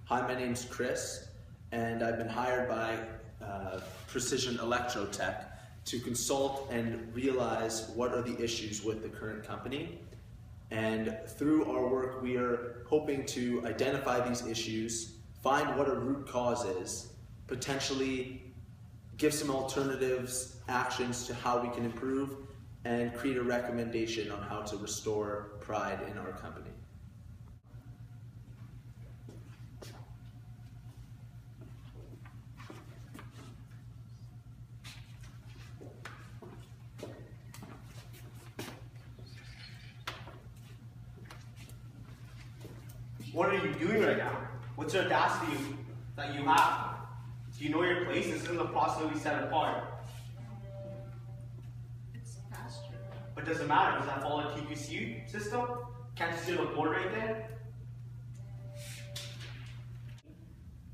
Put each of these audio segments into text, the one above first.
Hi, my name's Chris, and I've been hired by Precision Electrotech to consult and realize what are the issues with the current company. And through our work, we are hoping to identify these issues, find what a root cause is, potentially give some alternatives, actions to how we can improve, and create a recommendation on how to restore pride in our company. What are you doing right now? What's the audacity that you have? Do you know your place? This isn't the process we set apart. It's faster. But does it matter? Does that follow the TQC system? Can't you see the board right there?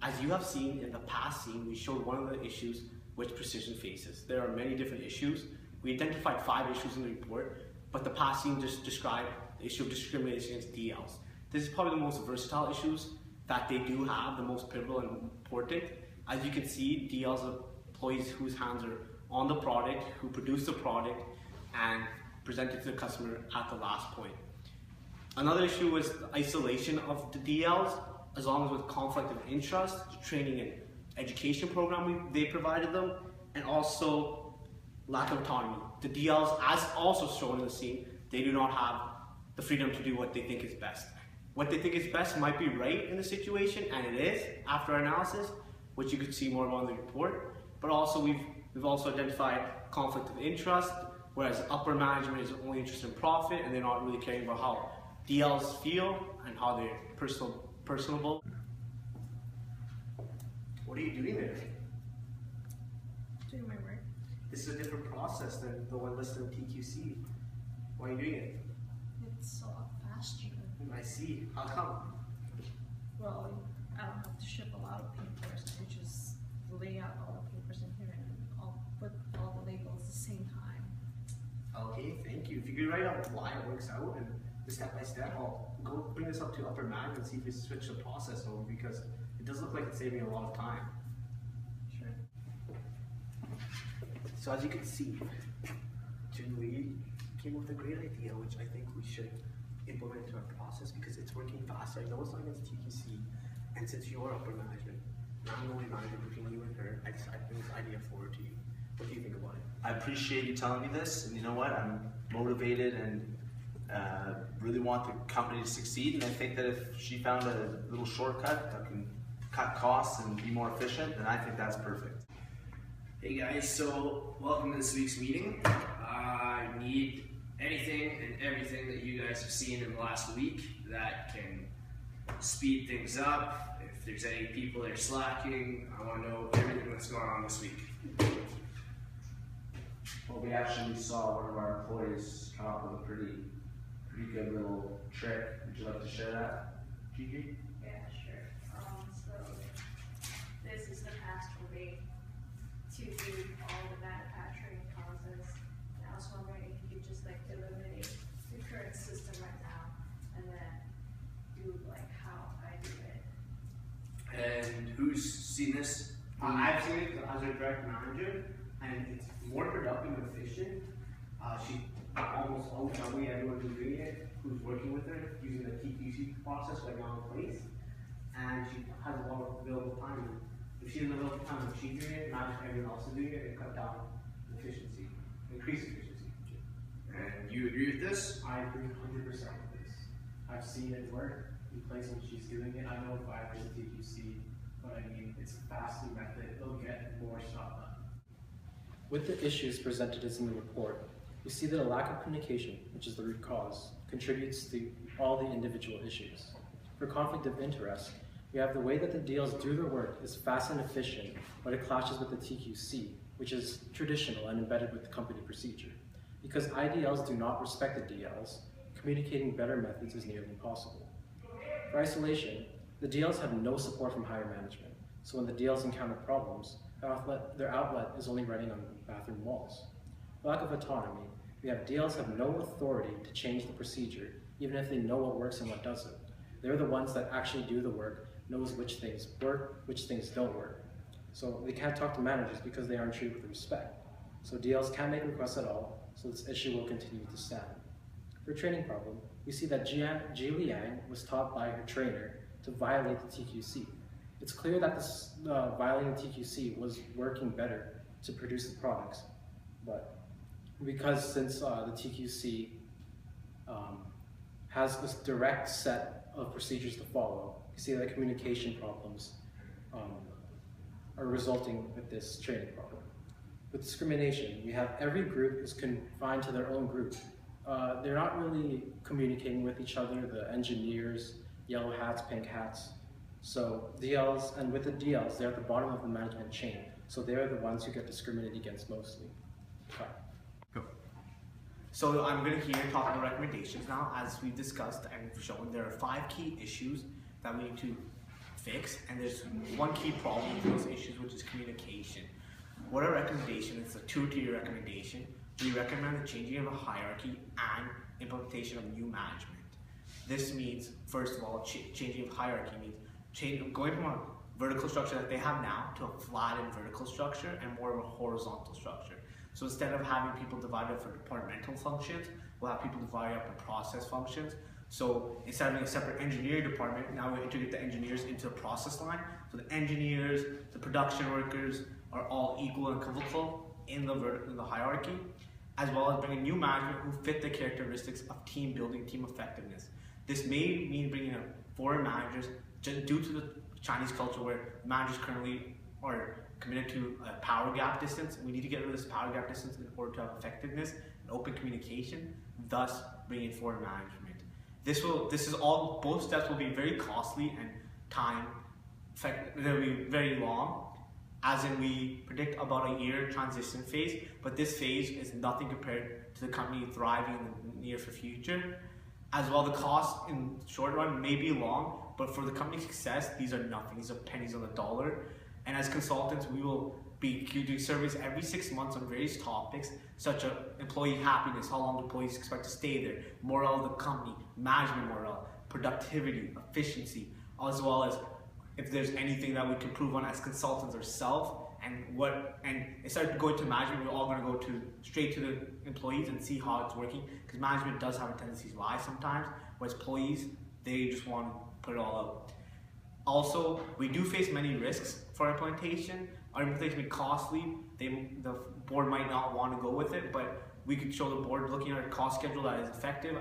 As you have seen in the past scene, we showed one of the issues which Precision faces. There are many different issues. We identified 5 issues in the report, but the past scene just described the issue of discrimination against DLs. This is probably the most versatile issues that they do have, the most pivotal and important. As you can see, DLs are employees whose hands are on the product, who produce the product and present it to the customer at the last point. Another issue was the isolation of the DLs, as long as with conflict of interest, the training and education program they provided them, and also lack of autonomy. The DLs, as also shown in the scene, they do not have the freedom to do what they think is best. What they think is best might be right in the situation, and it is after our analysis, which you could see more about in the report. But also we've also identified conflict of interest, whereas upper management is only interested in profit and they're not really caring about how DLs feel and how they're personable. What are you doing there? Doing my work. This is a different process than the one listed in TQC. Why are you doing it? It's a lot faster. I see. How come? Well, I don't have to ship a lot of papers. I just lay out all the papers in here and I'll put all the labels at the same time. Okay, thank you. If you could write out why it works out and the step by step, I'll go bring this up to upper management and see if we switch the process over, because it does look like it's saving a lot of time. Sure. So as you can see, Jim Lee came up with a great idea, which I think we should implement into our process because it's working faster. I know it's not against TQC, and since you're upper management, I'm the only manager between you and her, I decided to bring this idea forward to you. What do you think about it? I appreciate you telling me this, and you know what? I'm motivated and really want the company to succeed, and I think that if she found a little shortcut that can cut costs and be more efficient, then I think that's perfect. Hey guys, so welcome to this week's meeting. I need anything and everything that you guys have seen in the last week that can speed things up. If there's any people that are slacking, I want to know everything that's going on this week. Well, we actually saw one of our employees come up with a pretty good little trick. Would you like to share that, Gigi? Yeah, sure. So this is the password way to do all the manufacturing process. And I was wondering if you could just like eliminate the current system right now and then do like how I do it. And who's seen this? I've seen it as a direct manager, and it's more productive and efficient. She almost owns the way everyone who's doing it, who's working with her, using the TQC process right now in place, and she has a lot of available time. If she doesn't have available time, if she's doing it, not if everyone else is doing it, and cut down efficiency, increase efficiency. And you agree with this? I agree 100% with this. I've seen it work in places when she's doing it. I know if I agree with TQC, but I mean, it's a faster method. It'll get more stuff done. With the issues presented as in the report, we see that a lack of communication, which is the root cause, contributes to all the individual issues. For conflict of interest, we have the way that the DLs do their work is fast and efficient, but it clashes with the TQC, which is traditional and embedded with the company procedure. Because IDLs do not respect the DLs, communicating better methods is nearly impossible. For isolation, the DLs have no support from higher management, so when the DLs encounter problems, their outlet is only writing on bathroom walls. For lack of autonomy, we have DLs have no authority to change the procedure, even if they know what works and what doesn't. they're the ones that actually do the work, knows which things work, which things don't work. So they can't talk to managers because they aren't treated with respect. So DLs can't make requests at all, so this issue will continue to stand. For training problem, we see that Ji Liang was taught by her trainer to violate the TQC. It's clear that this violating the TQC was working better to produce the products, but because since the TQC has this direct set of procedures to follow, you see that communication problems are resulting with this training problem. With discrimination, we have every group is confined to their own group. They're not really communicating with each other, the engineers, yellow hats, pink hats. So DLs, and with the DLs, they're at the bottom of the management chain. So they're the ones who get discriminated against mostly. Okay. Go. So I'm going to here talk about recommendations now. As we've discussed and shown, there are 5 key issues that we need to fix, and there's one key problem with those issues, which is communication. What our recommendation is a 2-tier recommendation. We recommend the changing of a hierarchy and implementation of new management. This means, first of all, changing of hierarchy means going from a vertical structure that they have now to a flattened vertical structure and more of a horizontal structure. So instead of having people divided for departmental functions, we'll have people divided up in process functions. So instead of having a separate engineering department, now we integrate the engineers into the process line. So the engineers, the production workers are all equal and equivocal in the hierarchy, as well as bringing new management who fit the characteristics of team building, team effectiveness. This may mean bringing in foreign managers due to the Chinese culture where managers currently are committed to a power gap distance. We need to get rid of this power gap distance in order to have effectiveness and open communication, thus bringing foreign management. Both steps will be very costly and they'll be very long, as in we predict about a year transition phase, but this phase is nothing compared to the company thriving in the near future. As well, the cost in the short run may be long, but for the company's success, these are nothing. These are pennies on the dollar. And as consultants, we will be doing surveys every 6 months on various topics, such as employee happiness, how long do employees expect to stay there, morale of the company, management morale, productivity, efficiency, as well as if there's anything that we can improve on as consultants ourselves, and instead of going to management, we're all going to go straight to the employees and see how it's working, because management does have a tendency to lie sometimes, whereas employees, they just want to put it all out. Also, we do face many risks for implementation. Our implementation will be costly. The board might not want to go with it, but we could show the board looking at a cost schedule that is effective,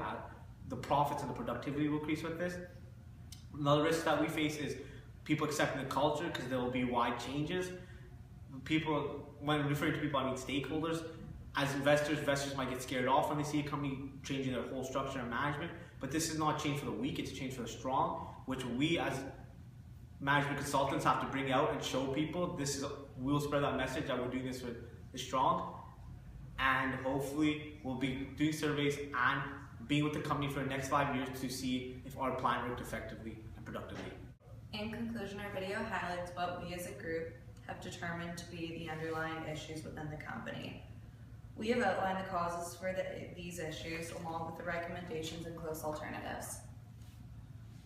the profits and the productivity will increase with this. Another risk that we face is people accepting the culture, because there will be wide changes. When referring to people, I mean stakeholders. As investors might get scared off when they see a company changing their whole structure and management, but this is not change for the weak, it's change for the strong, which we as management consultants have to bring out and show people. We will spread that message that we're doing this for the strong, and hopefully we'll be doing surveys and being with the company for the next 5 years to see if our plan worked effectively and productively. In conclusion, our video highlights what we as a group have determined to be the underlying issues within the company. We have outlined the causes for these issues along with the recommendations and close alternatives.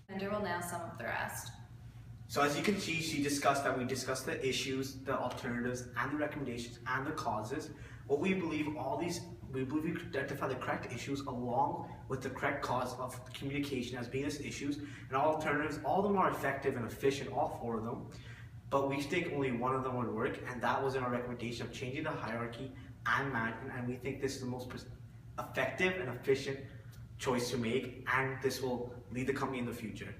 Linda will now sum up the rest. So as you can see, we discussed the issues, the alternatives, and the recommendations, and the causes. We believe we identify the correct issues along with the correct cause of communication as being as issues, and all alternatives, all of them are effective and efficient, all 4 of them. But we think only one of them would work, and that was in our recommendation of changing the hierarchy and management, and we think this is the most effective and efficient choice to make, and this will lead the company in the future.